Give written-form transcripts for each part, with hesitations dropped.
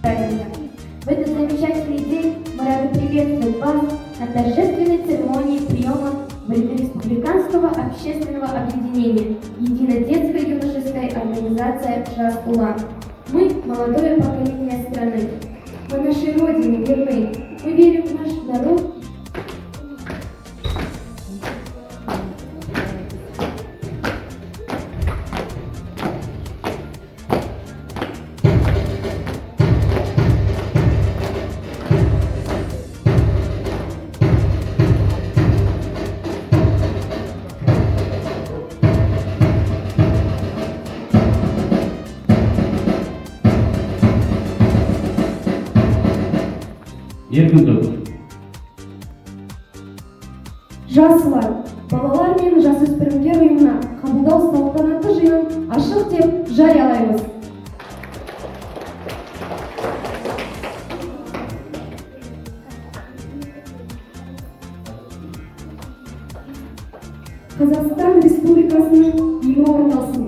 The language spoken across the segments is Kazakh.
В этот замечательный день мы рады приветствовать вас на торжественной церемонии приема в Республиканского общественного объединения «Единая детско-юношеская организация «Жас Улан». Мы – молодое поколение страны. Мы нашей Родине верны. Мы верим в наш народ. Еркін топ. Жас Улан балалар мен жасөспірімдер ұйымына қабылдау салтанатты жиынын ашық деп жариялаймыз. Қазақстан Республикасының гимні орындалсын.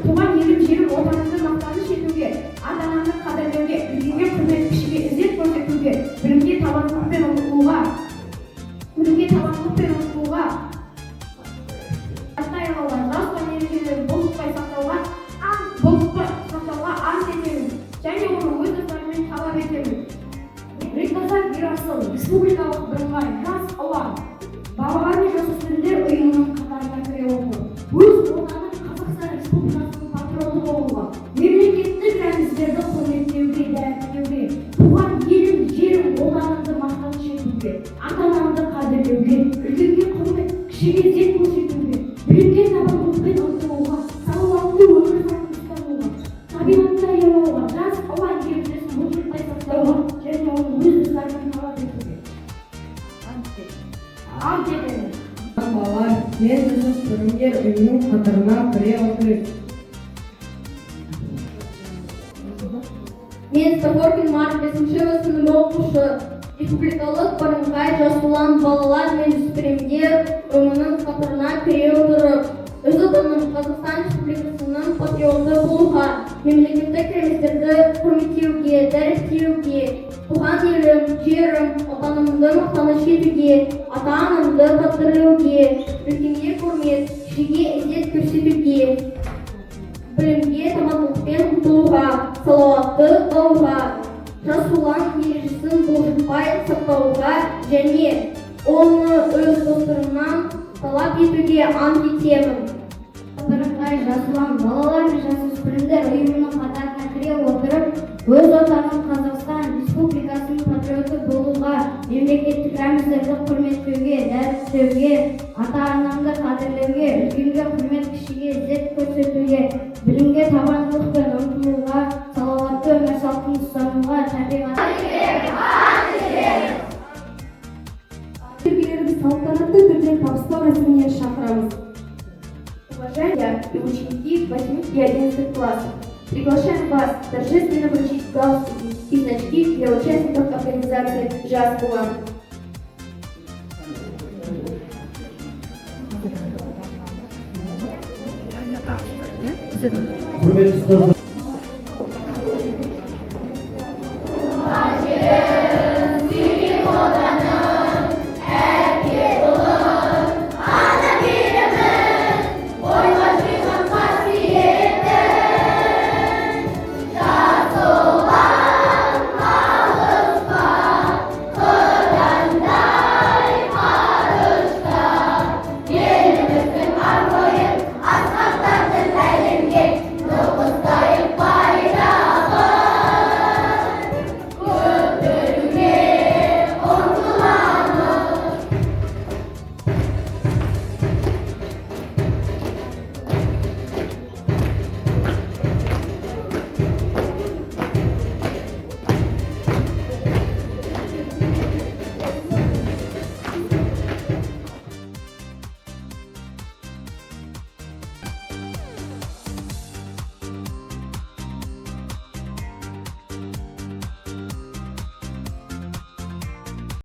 Туған елім жерім отанымды мақтаныш етуге, ата-анамды қадірлеуге, үлкенге құрмет кішіге ізет көрсетуге, білімге табандылықпен ұмтылуға, ата-аналарға жас ұлан ережелерін бұлжытпай сақтауға ант етемін және оны өз достарыммен талап етемін. Рикмазар Ерасыл, республикалық бірыңғай жас ұлан балалар мен жасөспірімдер ұйымының қатарына кіре отыр. Өз отаны Қазақстан Республикасының патриоты болуға, мемлекеттік рәміздерді құрметтеуге, дәріптеуге, туған елім, жерім, отанымды мақтаныш етуге, ата-анамды қадірлеуге, үлкенге құрмет, кішіге ізет көрсетуге, білімге табандылықпен ұмтылуға, салауатты өмір салтын ұстануға, табиғатты аялауға, жас ұлан ережесін бұлжытпай сақтауға және оны өз достарымен талап етуге. Ант етемін. Балалар мен жасөспірімдер ұйымының қатарына кіре отырып. Мен Стафоркин Марк 5-ші сынып оқушы, республикалық бірыңғай жас ұлан балалар мен жасөспірімдер ұйымының қатарына кіре отырып, өз отаным Қазақстан Республикасының патриоты болуға, мемлекеттік рәміздерді құрметтеуге, дәріптеуге, туған елім, жерім, отанымды мақтаныш етуге, ата-анамды қадірлеуге, үлкенге құрмет, кішіге ізет көрсетуге, білімге табандылықпен ұмтылуға, салауатты болуға, жас ұлан ережесін бұлжытпай сақтауға және оны өз достарымнан талап етуге ант етемін. Бірыңғай жас ұлан балалар мен жасөспірімдер ұйымының қатарына кіре отырып, өз отаным Қазақстан Республикасының патриоты болуға, мемлекеттік рәміздерді құрметтеуге, дәріптеуге, ата-анамды қадірлеуге, үлкенге құрмет, кішіге ізет көрсетуге, білімге табандылықпен ұмтылуға, салауатты өмір салтын ұстануға, Тергелерді салтанатты түрде табыстау рәсіміне шақырамыз. Уважаемые ученики 8 и 11 классов, приглашаем вас торжественно вручить галстуки и значки для участников организации «Жас Улан». Құрметті ұстаздар.